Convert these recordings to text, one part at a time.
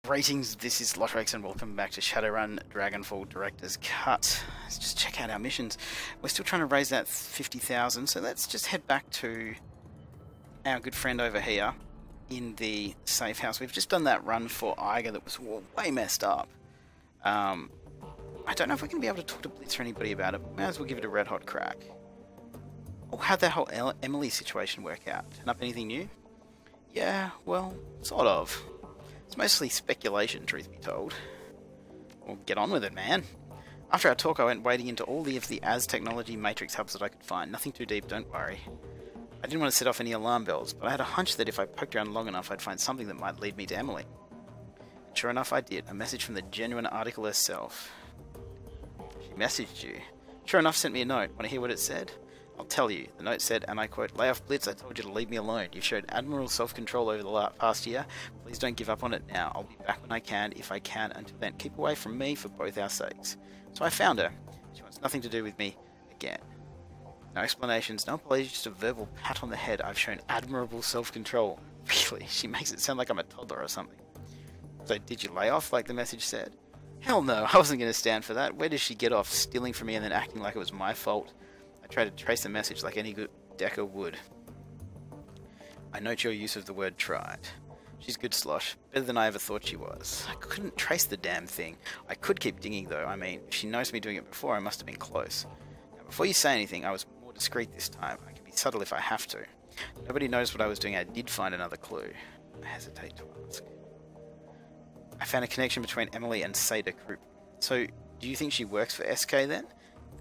Greetings, this is Lotrex and welcome back to Shadowrun Dragonfall Director's Cut. Let's just check out our missions. We're still trying to raise that 50,000, so let's just head back to our good friend over here in the safe house. We've just done that run for Iger that was way messed up. I don't know if we're going to be able to talk to Blitz or anybody about it, but we might as well give it a red hot crack. Oh, how'd that whole Emily situation work out? Turn up anything new? Yeah, well, sort of. It's mostly speculation, truth be told. Well, get on with it, man. After our talk, I went wading into all of the AS technology matrix hubs that I could find. Nothing too deep, don't worry. I didn't want to set off any alarm bells, but I had a hunch that if I poked around long enough, I'd find something that might lead me to Emily. And sure enough, I did. A message from the genuine article herself. She messaged you. Sure enough, sent me a note. Want to hear what it said? I'll tell you. The note said, and I quote, "Lay off Blitz, I told you to leave me alone. You've showed admirable self-control over the past year. Please don't give up on it now. I'll be back when I can, if I can. Until then, keep away from me for both our sakes." So I found her. She wants nothing to do with me again. No explanations, no apologies, just a verbal pat on the head. I've shown admirable self-control. Really? She makes it sound like I'm a toddler or something. So did you lay off like the message said? Hell no, I wasn't going to stand for that. Where does she get off stealing from me and then acting like it was my fault? I tried to trace the message like any good decker would. I note your use of the word tried. She's good, Slosh. Better than I ever thought she was. I couldn't trace the damn thing. I could keep dinging though. I mean, if she knows me doing it before, I must have been close. Now, before you say anything, I was more discreet this time. I can be subtle if I have to. Nobody knows what I was doing. I did find another clue. I hesitate to ask. I found a connection between Emily and Seda Krupp. So, do you think she works for SK then?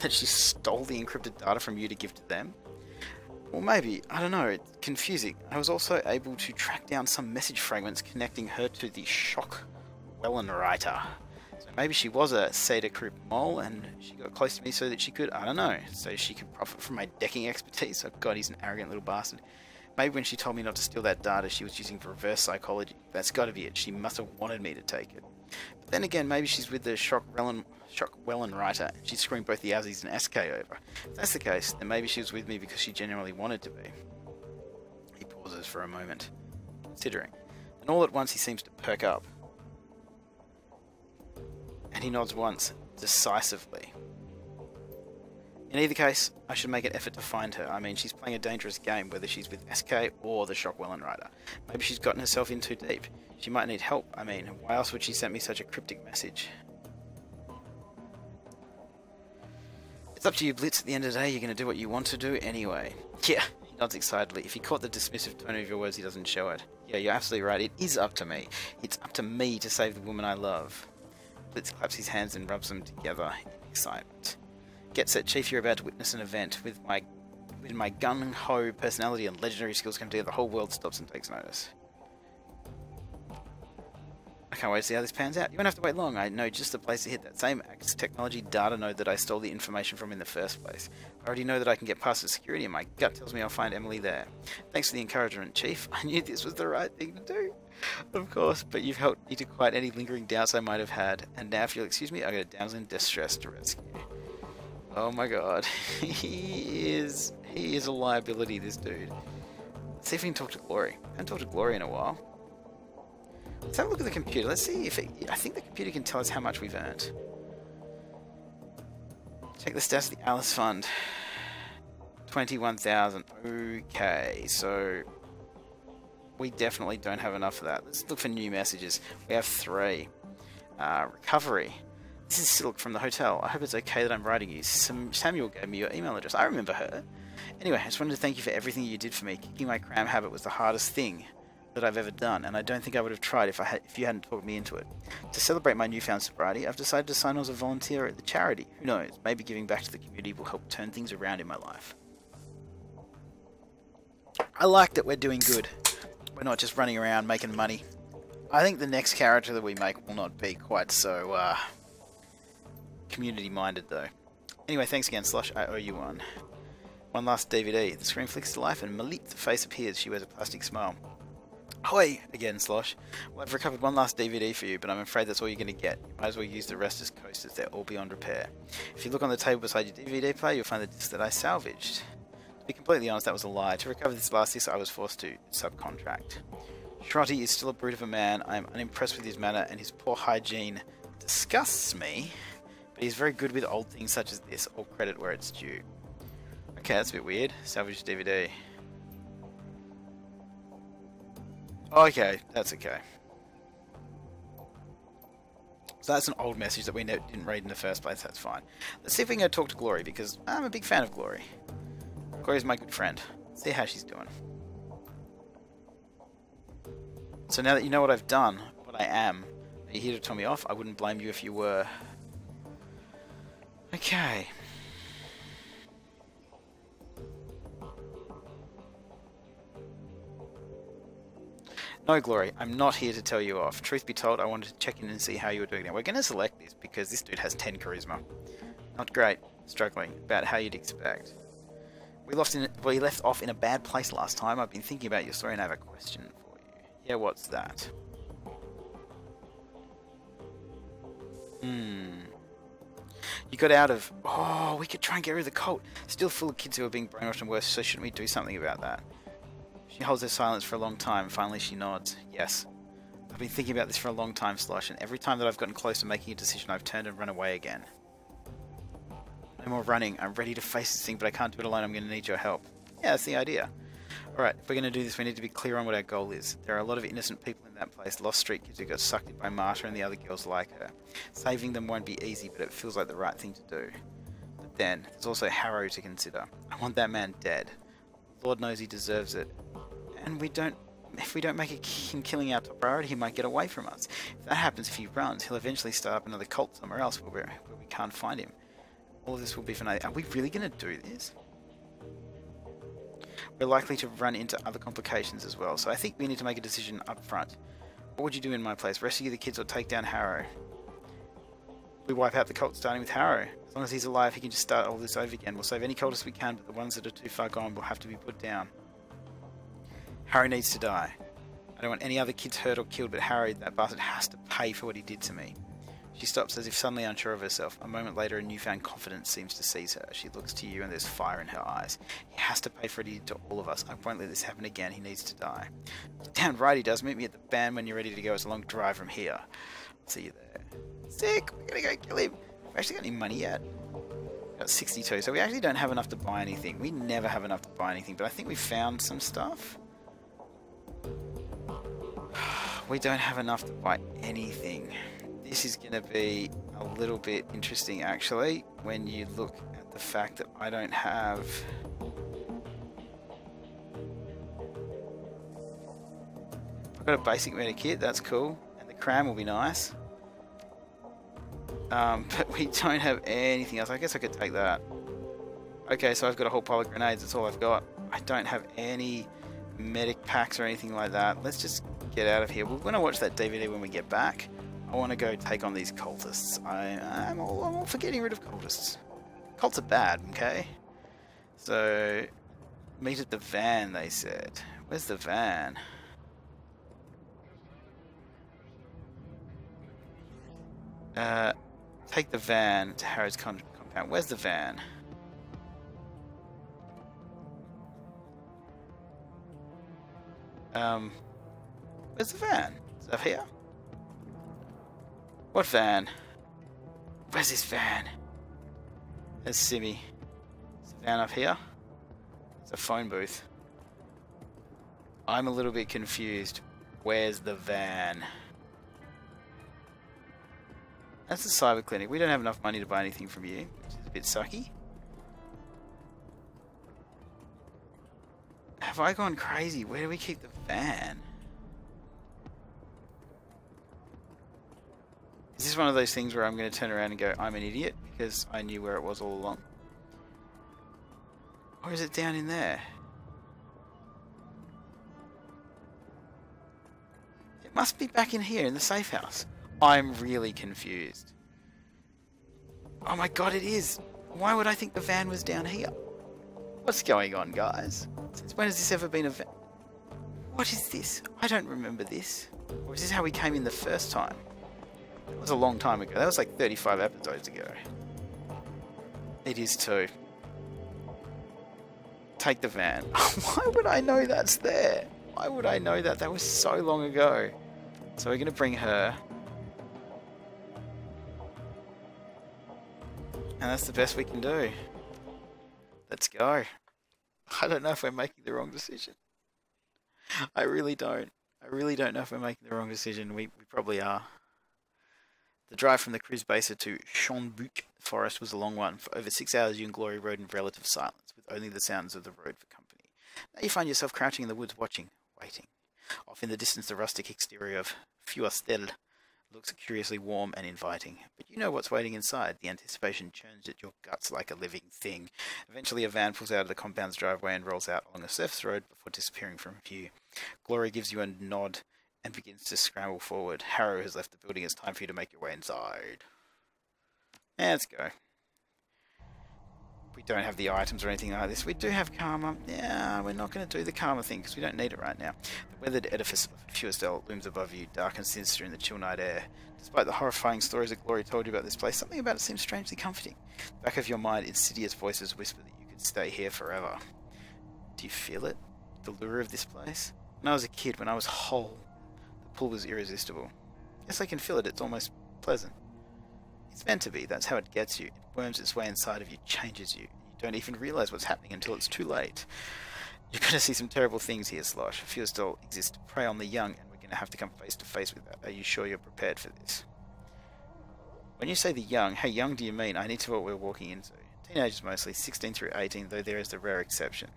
That she stole the encrypted data from you to give to them? Well, maybe. I don't know. It's confusing. I was also able to track down some message fragments connecting her to the Shock Wellenreiter. So maybe she was a Seda Krupp mole and she got close to me so that she could, I don't know, so she could profit from my decking expertise. Oh god, he's an arrogant little bastard. Maybe when she told me not to steal that data, she was using reverse psychology. That's gotta be it. She must have wanted me to take it. But then again, maybe she's with the Shock Wellenreiter and she's screwing both the Aussies and SK over. If that's the case, then maybe she was with me because she genuinely wanted to be. He pauses for a moment, considering. And all at once he seems to perk up. And he nods once, decisively. In either case, I should make an effort to find her. I mean, she's playing a dangerous game, whether she's with SK or the Shock Wellenreiter. Maybe she's gotten herself in too deep. She might need help. I mean, why else would she send me such a cryptic message? It's up to you, Blitz. At the end of the day, you're going to do what you want to do anyway. Yeah, he nods excitedly. If he caught the dismissive tone of your words, he doesn't show it. Yeah, you're absolutely right. It is up to me. It's up to me to save the woman I love. Blitz claps his hands and rubs them together in excitement. Get set, Chief. You're about to witness an event. With my gung-ho personality and legendary skills come together, the whole world stops and takes notice. I can't wait to see how this pans out. You won't have to wait long. I know just the place to hit. That same Axe technology data node that I stole the information from in the first place. I already know that I can get past the security and my gut tells me I'll find Emily there. Thanks for the encouragement, Chief. I knew this was the right thing to do. Of course, but you've helped me to quiet any lingering doubts I might have had. And now, if you'll excuse me, I got a damsel in distress to rescue. Oh my god. He is a liability, this dude. Let's see if we can talk to Glory. I haven't talked to Glory in a while. Let's have a look at the computer. Let's see if I think the computer can tell us how much we've earned. Check the stats of the Alice Fund. 21,000. Okay, so we definitely don't have enough of that. Let's look for new messages. We have 3. Recovery. This is Silk from the hotel. I hope it's okay that I'm writing you. Samuel gave me your email address. I remember her. Anyway, I just wanted to thank you for everything you did for me. Kicking my cram habit was the hardest thing that I've ever done, and I don't think I would have tried if you hadn't talked me into it. To celebrate my newfound sobriety, I've decided to sign on as a volunteer at the charity. Who knows, maybe giving back to the community will help turn things around in my life. I like that we're doing good. We're not just running around making money. I think the next character that we make will not be quite so, community-minded, though. Anyway, thanks again, Slosh. I owe you one. One last DVD. The screen flicks to life and Malik's face appears. She wears a plastic smile. Ahoy! Again, Slosh. Well, I've recovered one last DVD for you, but I'm afraid that's all you're going to get. You might as well use the rest as coasters. They're all beyond repair. If you look on the table beside your DVD player, you'll find the disc that I salvaged. To be completely honest, that was a lie. To recover this last disc, I was forced to subcontract. Shrotti is still a brute of a man. I am unimpressed with his manner, and his poor hygiene disgusts me. But he's very good with old things such as this. All credit where it's due. Okay, that's a bit weird. Salvage DVD. Okay, that's okay. So that's an old message that we didn't read in the first place. That's fine. Let's see if we can go talk to Glory, because I'm a big fan of Glory. Glory's my good friend. Let's see how she's doing. So now that you know what I've done, what I am, are you here to tell me off? I wouldn't blame you if you were. Okay. No, Glory, I'm not here to tell you off. Truth be told, I wanted to check in and see how you were doing now. We're going to select this because this dude has 10 charisma. Not great. Struggling. About how you'd expect. We left off in a bad place last time. I've been thinking about your story and I have a question for you. Yeah, what's that? You got out of... Oh, we could try and get rid of the cult. Still full of kids who are being brainwashed and worse, so shouldn't we do something about that? She holds her silence for a long time. Finally, she nods. Yes. I've been thinking about this for a long time, Slosh, and every time that I've gotten close to making a decision, I've turned and run away again. No more running. I'm ready to face this thing, but I can't do it alone. I'm going to need your help. Yeah, that's the idea. Alright, if we're going to do this, we need to be clear on what our goal is. There are a lot of innocent people in that place. Lost street kids who got sucked in by Marta and the other girls like her. Saving them won't be easy, but it feels like the right thing to do. But then, there's also Harrow to consider. I want that man dead. Lord knows he deserves it. And if we don't make him killing our top priority, he might get away from us. If that happens, if he runs, he'll eventually start up another cult somewhere else where we can't find him. All of this will be for nothing. Are we really going to do this? We're likely to run into other complications as well, so I think we need to make a decision up front. What would you do in my place? Rescue the kids or take down Harrow? We wipe out the cult starting with Harrow. As long as he's alive, he can just start all this over again. We'll save any cultists we can, but the ones that are too far gone will have to be put down. Harrow needs to die. I don't want any other kids hurt or killed, but Harrow, that bastard, has to pay for what he did to me. She stops as if suddenly unsure of herself. A moment later, a newfound confidence seems to seize her. She looks to you and there's fire in her eyes. He has to pay for what he did to all of us. I won't let this happen again. He needs to die. Damn right he does. Meet me at the band when you're ready to go. It's a long drive from here. I'll see you there. Sick! We're gonna go kill him. We've actually got any money yet? Got 62, so we actually don't have enough to buy anything. We never have enough to buy anything, but I think we found some stuff. We don't have enough to buy anything. This is going to be a little bit interesting, actually, when you look at the fact that I don't have... I've got a basic medikit, that's cool, and the cram will be nice. But we don't have anything else. I guess I could take that. Okay, so I've got a whole pile of grenades, that's all I've got. I don't have any medic packs or anything like that. Let's just get out of here. We're going to watch that DVD when we get back. I want to go take on these cultists. I'm all for getting rid of cultists. Cults are bad, okay? So, meet at the van, they said. Where's the van? Take the van to Harrow's compound. Where's the van? Where's the van? Is it up here? What van? Where's this van? There's Simi. Is the van up here? It's a phone booth. I'm a little bit confused. Where's the van? That's the cyber clinic. We don't have enough money to buy anything from you, which is a bit sucky. Have I gone crazy? Where do we keep the van? Is this one of those things where I'm going to turn around and go, I'm an idiot, because I knew where it was all along? Or is it down in there? It must be back in here, in the safe house. I'm really confused. Oh my god, it is! Why would I think the van was down here? What's going on, guys? Since when has this ever been a van? What is this? I don't remember this. Or is this how we came in the first time? That was a long time ago. That was like 35 episodes ago. It is too. Take the van. Why would I know that's there? Why would I know that? That was so long ago. So we're going to bring her. And that's the best we can do. Let's go. I don't know if we're making the wrong decision. I really don't. I really don't know if we're making the wrong decision. We probably are. The drive from the Cruise Baser to Schonbuch Forest was a long one. For over 6 hours you and Glory rode in relative silence, with only the sounds of the road for company. Now you find yourself crouching in the woods watching, waiting. Off in the distance the rustic exterior of Flux State looks curiously warm and inviting. But you know what's waiting inside. The anticipation churns at your guts like a living thing. Eventually a van pulls out of the compound's driveway and rolls out along a surface road before disappearing from view. Glory gives you a nod and begins to scramble forward. Harrow has left the building. It's time for you to make your way inside. Let's go. We don't have the items or anything like this. We do have karma. Yeah, we're not going to do the karma thing because we don't need it right now. The weathered edifice of Fuestel looms above you, dark and sinister in the chill night air. Despite the horrifying stories that Glory told you about this place, something about it seems strangely comforting. Back of your mind, insidious voices whisper that you could stay here forever. Do you feel it? The lure of this place? When I was a kid, when I was whole, the pull was irresistible. Yes, I can feel it. It's almost pleasant. It's meant to be. That's how it gets you. It worms its way inside of you, changes you. You don't even realise what's happening until it's too late. You're going to see some terrible things here, Slosh. Fuestel exists to prey on the young, and we're going to have to come face to face with that. Are you sure you're prepared for this? When you say the young, how young do you mean? I need to know what we're walking into. Teenagers mostly, 16 through 18, though there is the rare exception.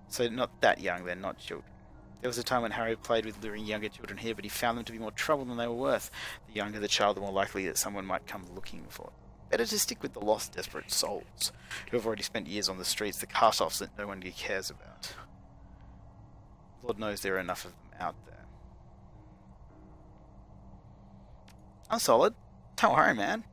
So not that young then, not children. There was a time when Harry played with luring younger children here, but he found them to be more trouble than they were worth. The younger the child, the more likely that someone might come looking for them. Better to stick with the lost, desperate souls, who have already spent years on the streets, the cast-offs that no one cares about. Lord knows there are enough of them out there. I'm solid. Don't worry, man.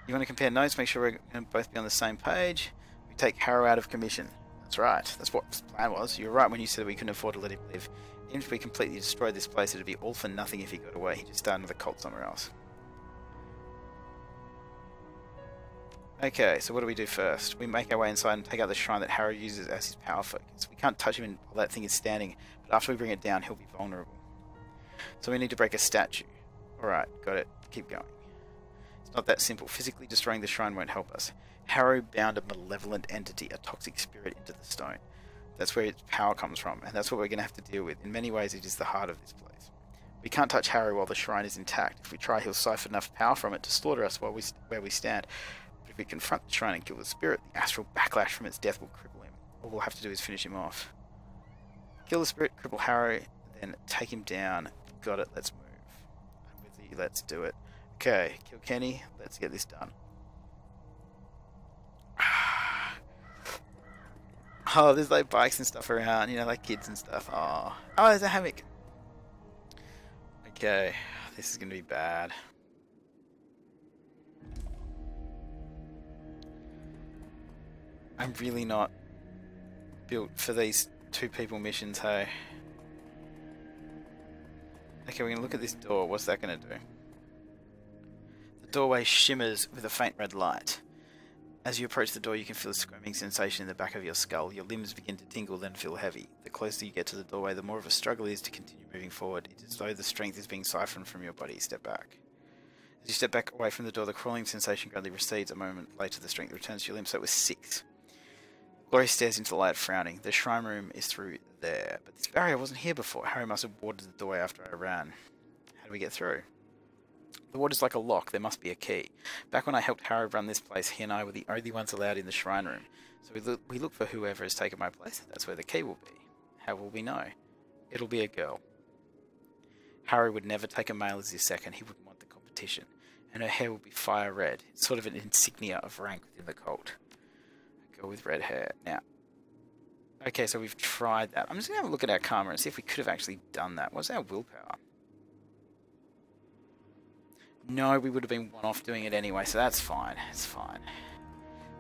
You want to compare notes, make sure we're going to both be on the same page. We take Harrow out of commission. That's right. That's what the plan was. You were right when you said we couldn't afford to let him live. Even if we completely destroyed this place, it'd be all for nothing if he got away. He'd just start another cult somewhere else. Okay, so what do we do first? We make our way inside and take out the shrine that Harrow uses as his power focus. We can't touch him while that thing is standing, but after we bring it down, he'll be vulnerable. So we need to break a statue. Alright, got it. Keep going. It's not that simple. Physically destroying the shrine won't help us. Harrow bound a malevolent entity, a toxic spirit, into the stone. That's where its power comes from, and that's what we're going to have to deal with. In many ways, it is the heart of this place. We can't touch Harrow while the shrine is intact. If we try, he'll siphon enough power from it to slaughter us where we stand. But if we confront the shrine and kill the spirit, the astral backlash from its death will cripple him. All we'll have to do is finish him off. Kill the spirit, cripple Harrow, then take him down. Got it, let's move. I'm with you, let's do it. Okay, kill Kenny, let's get this done. Oh, there's like bikes and stuff around, you know, like kids and stuff. Oh, there's a hammock. Okay, this is going to be bad. I'm really not built for these two people missions, hey. Okay, we're going to look at this door. What's that going to do? The doorway shimmers with a faint red light. As you approach the door, you can feel a squirming sensation in the back of your skull. Your limbs begin to tingle, then feel heavy. The closer you get to the doorway, the more of a struggle it is to continue moving forward. It is as though the strength is being siphoned from your body. Step back. As you step back away from the door, the crawling sensation gradually recedes. A moment later, the strength returns to your limbs, so it was 6. Glory stares into the light, frowning. The shrine room is through there, but this barrier wasn't here before. Harry must have boarded the doorway after I ran. How do we get through? The water's like a lock, there must be a key. Back when I helped Harry run this place, he and I were the only ones allowed in the shrine room. So we look for whoever has taken my place. That's where the key will be. How will we know? It'll be a girl. Harry would never take a male as his second, he wouldn't want the competition. And her hair will be fire red. It's sort of an insignia of rank within the cult. A girl with red hair. Now, okay, so we've tried that. I'm just going to have a look at our karma and see if we could have actually done that. What's our willpower? No, we would have been one off doing it anyway, so that's fine. It's fine.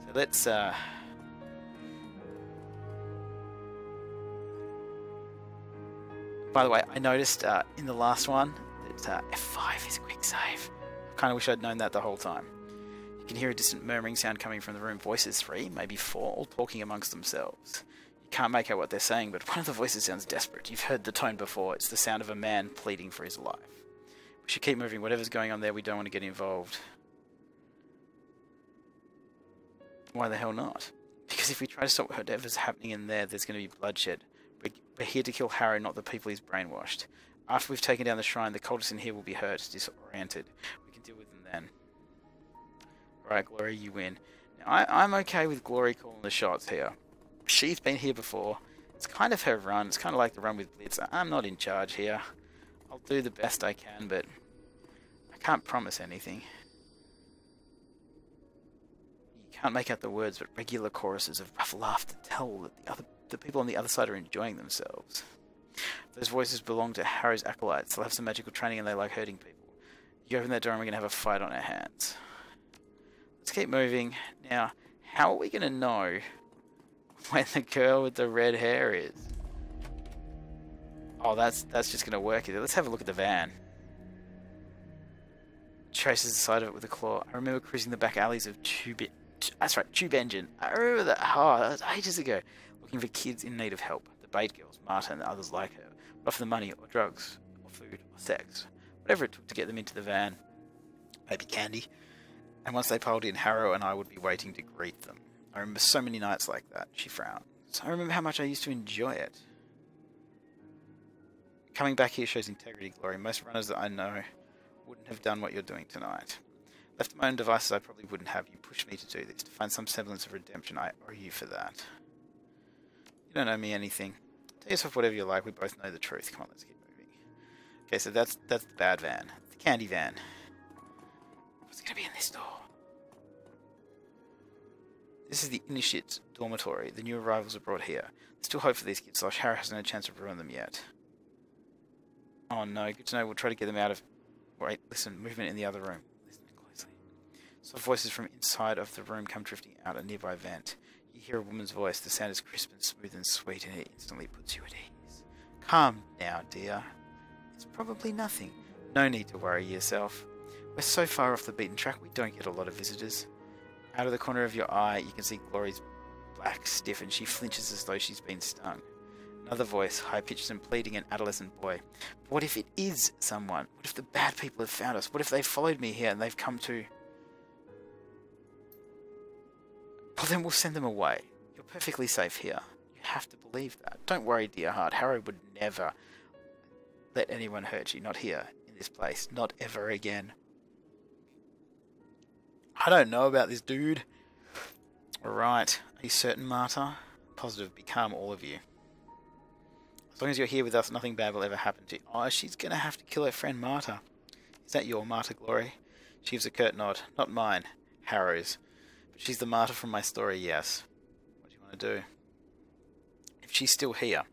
So let's, by the way, I noticed in the last one that F5 is a quick save. I kind of wish I'd known that the whole time. You can hear a distant murmuring sound coming from the room. Voices 3, maybe 4, all talking amongst themselves. You You can't make out what they're saying, but one of the voices sounds desperate. You've heard the tone before. It's the sound of a man pleading for his life. We should keep moving. Whatever's going on there, we don't want to get involved. Why the hell not? Because if we try to stop whatever's happening in there, there's going to be bloodshed. We're here to kill Harrow, not the people he's brainwashed. After we've taken down the shrine, the cultists in here will be hurt, disoriented. We can deal with them then. Alright, Glory, you win. Now, I'm okay with Glory calling the shots here. She's been here before. It's kind of her run. It's kind of like the run with Blitz. I'm not in charge here. I'll do the best I can, but I can't promise anything. You can't make out the words, but regular choruses of rough laughter tell that the people on the other side are enjoying themselves. Those voices belong to Harrow's acolytes. They'll have some magical training and they like hurting people. You open that door and we're going to have a fight on our hands. Let's keep moving. Now, how are we going to know when the girl with the red hair is? Oh, that's just going to work. Let's have a look at the van. Traces the side of it with a claw. I remember cruising the back alleys of Tube Engine. I remember that. Oh, that was ages ago. Looking for kids in need of help. The bait girls, Marta and others like her. Would offer them money or drugs or food or sex. Whatever it took to get them into the van. Maybe candy. And once they piled in, Harrow and I would be waiting to greet them. I remember so many nights like that. She frowned. So I remember how much I used to enjoy it. Coming back here shows integrity, Glory. Most runners that I know wouldn't have done what you're doing tonight. Left to my own devices, I probably wouldn't have. You pushed me to do this. To find some semblance of redemption, I owe you for that. You don't owe me anything. Tell yourself whatever you like. We both know the truth. Come on, let's keep moving. Okay, so that's the bad van. The candy van. What's going to be in this door? This is the Initiate's dormitory. The new arrivals are brought here. There's still hope for these kids, though Harrow hasn't had a chance to ruin them yet. Oh no, good to know. We'll try to get them out of... Wait, listen, movement in the other room. Listen closely. Soft voices from inside of the room come drifting out a nearby vent. You hear a woman's voice. The sound is crisp and smooth and sweet, and it instantly puts you at ease. Calm now, dear. It's probably nothing. No need to worry yourself. We're so far off the beaten track, we don't get a lot of visitors. Out of the corner of your eye, you can see Glory's black stiff, and she flinches as though she's been stung. Another voice, high-pitched and pleading, an adolescent boy. But what if it is someone? What if the bad people have found us? What if they followed me here and they've come to... Well, then we'll send them away. You're perfectly safe here. You have to believe that. Don't worry, dear heart. Harrow would never let anyone hurt you. Not here, in this place. Not ever again. I don't know about this dude. Alright. Are you certain, Marta? Positive. Be calm, all of you. As long as you're here with us, nothing bad will ever happen to you. Oh, she's going to have to kill her friend Marta. Is that your Marta, Glory? She gives a curt nod. Not mine. Harrow's. But she's the Marta from my story, yes. What do you want to do? If she's still here,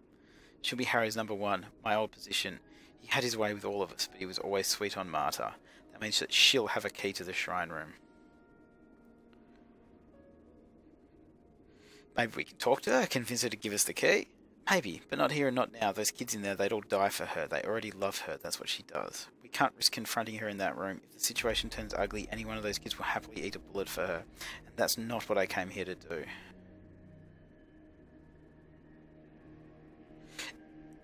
she'll be Harrow's number one, my old position. He had his way with all of us, but he was always sweet on Marta. That means that she'll have a key to the shrine room. Maybe we can talk to her, convince her to give us the key. Maybe, but not here and not now. Those kids in there, they'd all die for her. They already love her. That's what she does. We can't risk confronting her in that room. If the situation turns ugly, any one of those kids will happily eat a bullet for her. And that's not what I came here to do.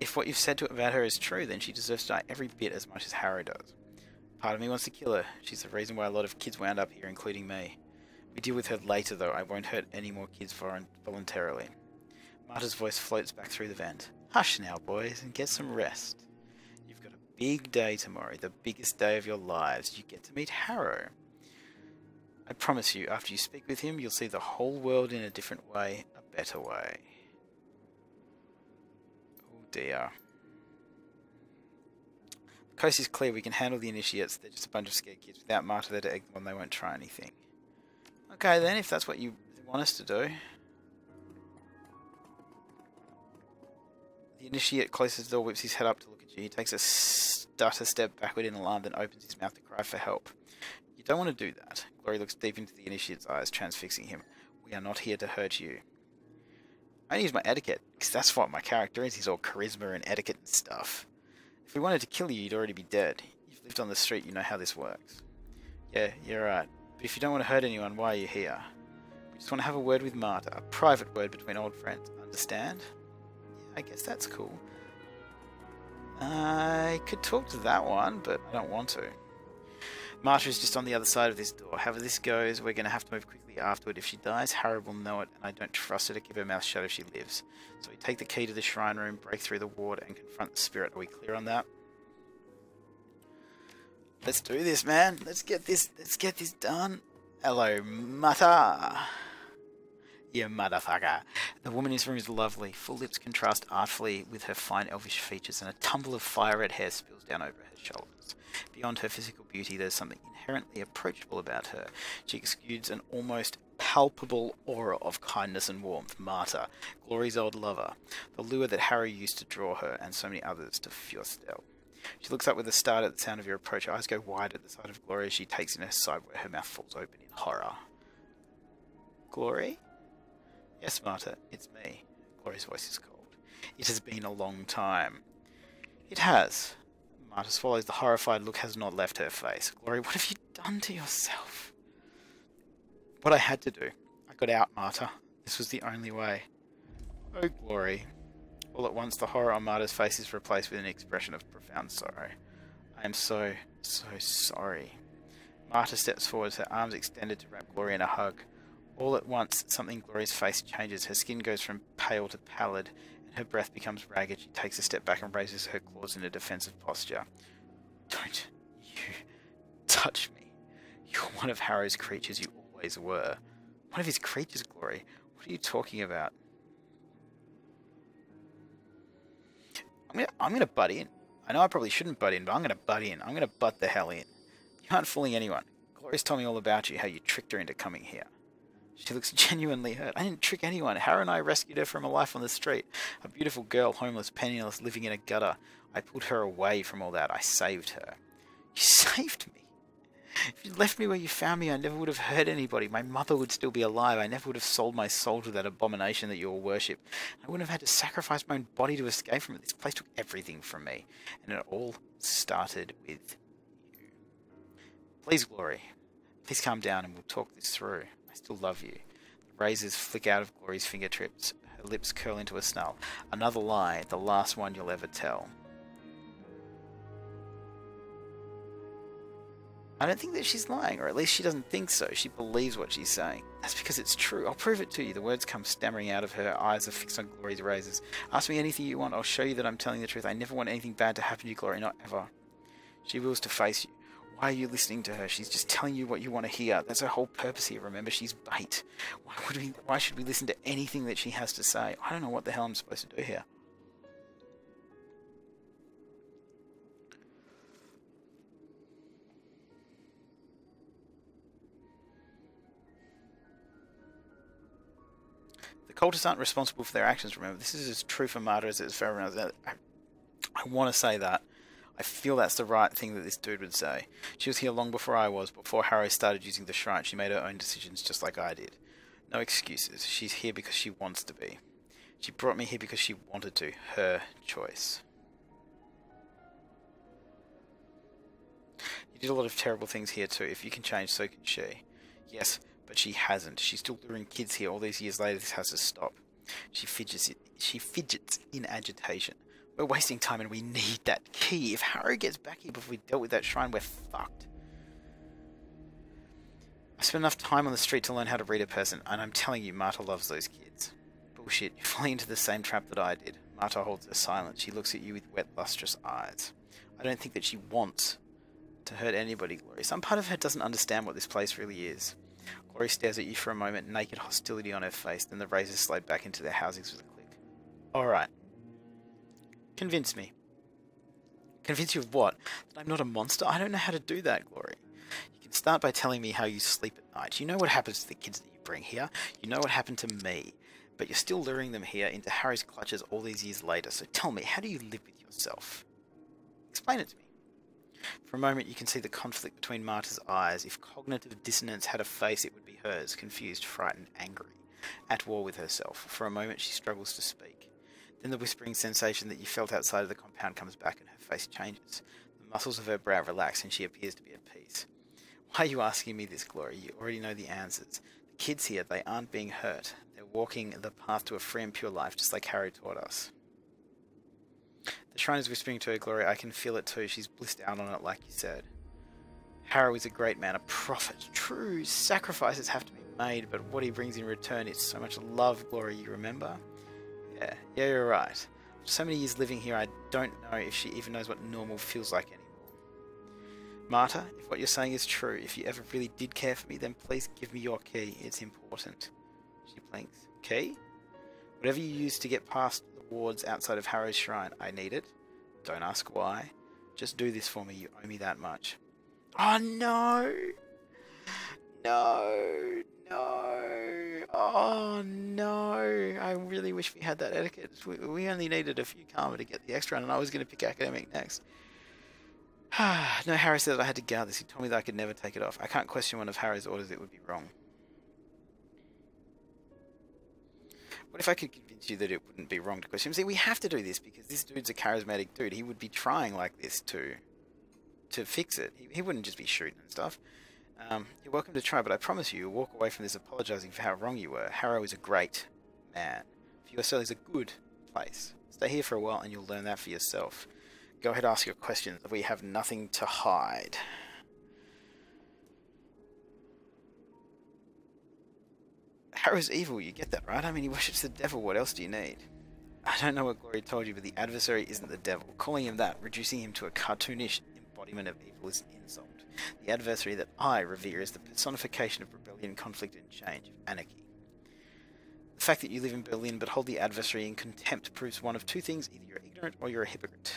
If what you've said about her is true, then she deserves to die every bit as much as Harrow does. Part of me wants to kill her. She's the reason why a lot of kids wound up here, including me. We deal with her later, though. I won't hurt any more kids voluntarily. Marta's voice floats back through the vent. Hush now, boys, and get some rest. You've got a big day tomorrow, the biggest day of your lives. You get to meet Harrow. I promise you, after you speak with him, you'll see the whole world in a different way, a better way. Oh dear. The coast is clear. We can handle the initiates. They're just a bunch of scared kids. Without Marta there to egg them on, they won't try anything. Okay then, if that's what you want us to do. The initiate closes the door, whips his head up to look at you. He takes a stutter step backward in alarm, then opens his mouth to cry for help. You don't want to do that. Glory looks deep into the initiate's eyes, transfixing him. We are not here to hurt you. I only use my etiquette, because that's what my character is. He's all charisma and etiquette and stuff. If we wanted to kill you, you'd already be dead. You've lived on the street, you know how this works. Yeah, you're right. But if you don't want to hurt anyone, why are you here? We just want to have a word with Marta, a private word between old friends, understand. Yeah, I guess that's cool. I could talk to that one, but I don't want to. Marta is just on the other side of this door. However this goes, we're going to have to move quickly afterward. If she dies, Harrow will know it, and I don't trust her to keep her mouth shut if she lives. So we take the key to the shrine room, break through the ward, and confront the spirit. Are we clear on that? Let's do this, man. Let's get this done. Hello, Marta. You motherfucker. The woman in this room is lovely. Full lips contrast artfully with her fine elvish features, and a tumble of fire-red hair spills down over her shoulders. Beyond her physical beauty, there's something inherently approachable about her. She exudes an almost palpable aura of kindness and warmth. Marta, Glory's old lover, the lure that Harry used to draw her and so many others to Fjöstel. She looks up with a start at the sound of your approach. Her eyes go wide at the sight of Glory as she takes in her side where her mouth falls open in horror. Glory? Yes, Marta, it's me. Glory's voice is cold. It has been a long time. It has. Marta swallows. The horrified look has not left her face. Glory, what have you done to yourself? What I had to do. I got out, Marta. This was the only way. Oh, Glory. All at once, the horror on Marta's face is replaced with an expression of profound sorrow. I am so sorry. Marta steps forward, her arms extended to wrap Glory in a hug. All at once, something in Glory's face changes. Her skin goes from pale to pallid, and her breath becomes ragged. She takes a step back and raises her claws in a defensive posture. Don't you touch me. You're one of Harrow's creatures, you always were. One of his creatures, Glory? What are you talking about? I'm gonna butt in. I know I probably shouldn't butt in, but I'm gonna butt in. I'm gonna butt the hell in. You aren't fooling anyone. Glory's told me all about you, how you tricked her into coming here. She looks genuinely hurt. I didn't trick anyone. Harrow and I rescued her from a life on the street. A beautiful girl, homeless, penniless, living in a gutter. I pulled her away from all that. I saved her. You saved me? If you'd left me where you found me, I never would have hurt anybody. My mother would still be alive. I never would have sold my soul to that abomination that you all worship. I wouldn't have had to sacrifice my own body to escape from it. This place took everything from me. And it all started with you. Please, Glory. Please calm down and we'll talk this through. I still love you. The razors flick out of Glory's fingertips. Her lips curl into a snarl. Another lie, the last one you'll ever tell. I don't think that she's lying, or at least she doesn't think so. She believes what she's saying. That's because it's true. I'll prove it to you. The words come stammering out of her. Eyes are fixed on Glory's razors. Ask me anything you want. I'll show you that I'm telling the truth. I never want anything bad to happen to you, Glory. Not ever. She wills to face you. Why are you listening to her? She's just telling you what you want to hear. That's her whole purpose here, remember? She's bait. Why should we listen to anything that she has to say? I don't know what the hell I'm supposed to do here. The cultists aren't responsible for their actions, remember. This is as true for Marta as it is for everyone else. I want to say that. I feel that's the right thing that this dude would say. She was here long before I was. Before Harrow started using the shrine, she made her own decisions just like I did. No excuses. She's here because she wants to be. She brought me here because she wanted to. Her choice. You did a lot of terrible things here too. If you can change, so can she. Yes, but she hasn't. She's still luring kids here. All these years later, this has to stop. She fidgets in agitation. We're wasting time and we need that key. If Harrow gets back here before we dealt with that shrine, we're fucked. I spent enough time on the street to learn how to read a person, and I'm telling you, Marta loves those kids. Bullshit, you're falling into the same trap that I did. Marta holds her silent. She looks at you with wet, lustrous eyes. I don't think that she wants to hurt anybody, Glory. Some part of her doesn't understand what this place really is. Glory stares at you for a moment, naked hostility on her face, then the razors slide back into their housings with a click. Alright. Convince me. Convince you of what? That I'm not a monster? I don't know how to do that, Glory. You can start by telling me how you sleep at night. You know what happens to the kids that you bring here. You know what happened to me. But you're still luring them here into Harry's clutches all these years later. So tell me, how do you live with yourself? Explain it to me. For a moment you can see the conflict between Marta's eyes. If cognitive dissonance had a face, it would be hers. Confused, frightened, angry. At war with herself. For a moment she struggles to speak. Then the whispering sensation that you felt outside of the compound comes back and her face changes. The muscles of her brow relax and she appears to be at peace. Why are you asking me this, Glory? You already know the answers. The kids here, they aren't being hurt. They're walking the path to a free and pure life, just like Harry taught us. The shrine is whispering to her glory. I can feel it too. She's blissed out on it, like you said. Harrow is a great man, a prophet. True, sacrifices have to be made, but what he brings in return is so much love, glory, you remember? Yeah, you're right. After so many years living here, I don't know if she even knows what normal feels like anymore. Marta, if what you're saying is true, if you ever really did care for me, then please give me your key. It's important. She blinks. Key? Whatever you use to get past the wards outside of Harrow's shrine, I need it. Don't ask why. Just do this for me. You owe me that much. Oh no! No! No! Oh no! I really wish we had that etiquette. We only needed a few karma to get the extra, and I was going to pick academic next. No, Harry said that I had to guard this. He told me that I could never take it off. I can't question one of Harry's orders. It would be wrong. What if I could convince you that it wouldn't be wrong to question him? See, we have to do this because this dude's a charismatic dude. He would be trying like this to fix it. He wouldn't just be shooting and stuff. You're welcome to try, but I promise you, you'll walk away from this apologizing for how wrong you were. Harrow is a great man. Feuerschwinge is a good place. Stay here for a while and you'll learn that for yourself. Go ahead, ask your questions. We have nothing to hide. Harrow's evil, you get that, right? I mean, he worships the devil. What else do you need? I don't know what Glory told you, but the adversary isn't the devil. Calling him that, reducing him to a cartoonish embodiment of evil is an insult. The adversary that I revere is the personification of rebellion, conflict, and change, of anarchy. The fact that you live in Berlin but hold the adversary in contempt proves one of two things. Either you're ignorant or you're a hypocrite.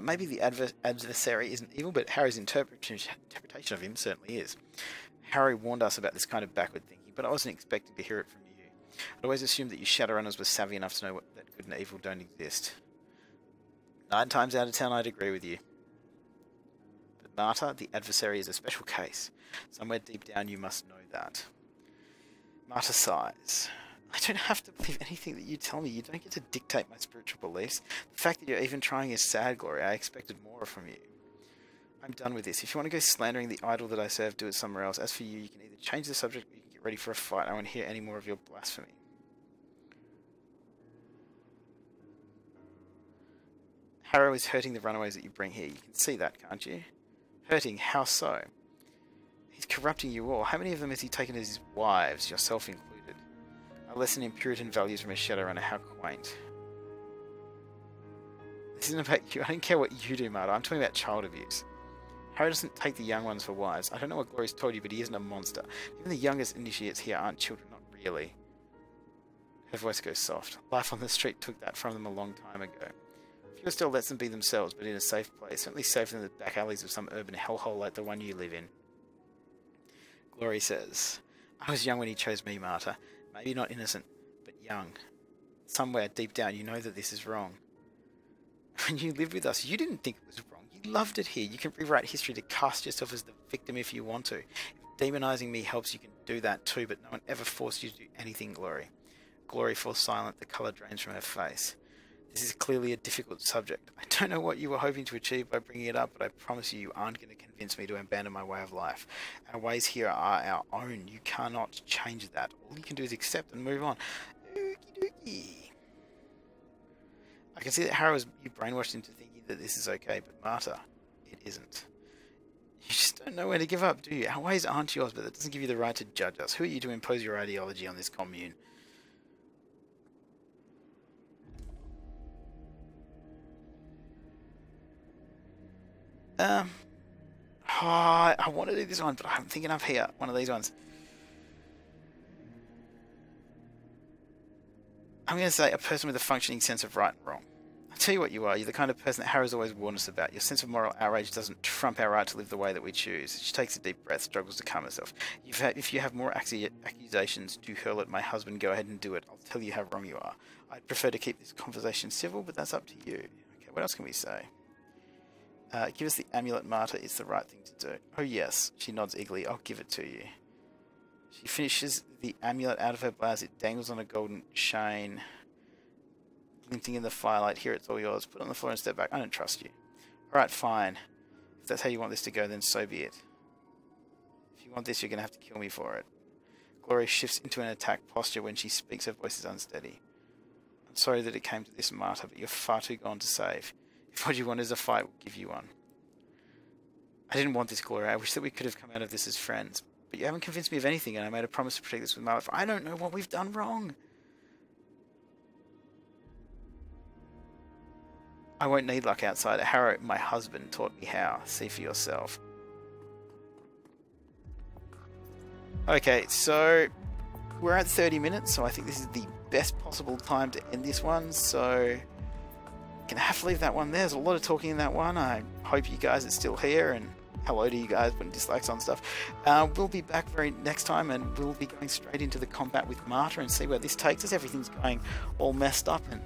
Maybe the adversary isn't evil, but Harry's interpretation of him certainly is. Harry warned us about this kind of backward thinking, but I wasn't expecting to hear it from you. I'd always assumed that you Shadowrunners were savvy enough to know that good and evil don't exist. 9 times out of 10 I'd agree with you. But Marta, the adversary, is a special case. Somewhere deep down you must know that. Marta sighs. I don't have to believe anything that you tell me. You don't get to dictate my spiritual beliefs. The fact that you're even trying is sad, Glory. I expected more from you. I'm done with this. If you want to go slandering the idol that I serve, do it somewhere else. As for you, you can either change the subject or you can get ready for a fight. I won't hear any more of your blasphemy. Harrow is hurting the runaways that you bring here. You can see that, can't you? Hurting? How so? He's corrupting you all. How many of them has he taken as his wives, yourself included? A lesson in Puritan values from a Shadowrunner. How quaint. This isn't about you. I don't care what you do, Marta. I'm talking about child abuse. Harry doesn't take the young ones for wives. I don't know what Glory's told you, but he isn't a monster. Even the youngest initiates here aren't children. Not really. Her voice goes soft. Life on the street took that from them a long time ago. Fewer still lets them be themselves, but in a safe place. Certainly safer than the back alleys of some urban hellhole like the one you live in. Glory says, I was young when he chose me, Marta. Maybe not innocent, but young. Somewhere deep down you know that this is wrong. When you lived with us, you didn't think it was wrong. You loved it here. You can rewrite history to cast yourself as the victim if you want to. If demonizing me helps, you can do that too, but no one ever forced you to do anything, Glory. Glory falls silent. The colour drains from her face. This is clearly a difficult subject. I don't know what you were hoping to achieve by bringing it up, but I promise you aren't going to convince me to abandon my way of life. Our ways here are our own. You cannot change that. All you can do is accept and move on. Okie dokie. I can see that Harrow has you brainwashed into thinking that this is okay, but Marta, it isn't. You just don't know where to give up, do you? Our ways aren't yours, but that doesn't give you the right to judge us. Who are you to impose your ideology on this commune? I want to do this one, but I'm thinking up here. One of these ones. I'm going to say a person with a functioning sense of right and wrong. I'll tell you what you are. You're the kind of person that Harrow's always warned us about. Your sense of moral outrage doesn't trump our right to live the way that we choose. She takes a deep breath, struggles to calm herself. If you have more accusations to hurl at my husband, go ahead and do it. I'll tell you how wrong you are. I'd prefer to keep this conversation civil, but that's up to you. Okay, what else can we say? Give us the amulet, Marta. It's the right thing to do. Oh yes, she nods eagerly. I'll give it to you. She finishes the amulet out of her blouse. It dangles on a golden chain, glinting in the firelight. Here, it's all yours. Put it on the floor and step back. I don't trust you. Alright, fine. If that's how you want this to go, then so be it. If you you want this, you're going to have to kill me for it. Gloria shifts into an attack posture when she speaks. Her voice is unsteady. I'm sorry that it came to this, Marta, but you're far too gone to save. If what you want is a fight, we'll give you one. I didn't want this, Gloria. I wish that we could have come out of this as friends. But you haven't convinced me of anything, and I made a promise to protect this with my life. I don't know what we've done wrong. I won't need luck outside. Harrow, my husband, taught me how. See for yourself. Okay, so we're at 30 minutes, so I think this is the best possible time to end this one. So gonna have to leave that one there. There's a lot of talking in that one. I hope you guys are still here, and hello to you guys putting dislikes on stuff. We'll be back next time, and we'll be going straight into the combat with Marta and see where this takes us. Everything's going all messed up, and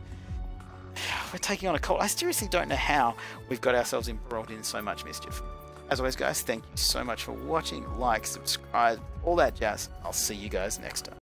we're taking on a cult. I seriously don't know how we've got ourselves embroiled in so much mischief. As always, guys, thank you so much for watching. Like, subscribe, all that jazz. I'll see you guys next time.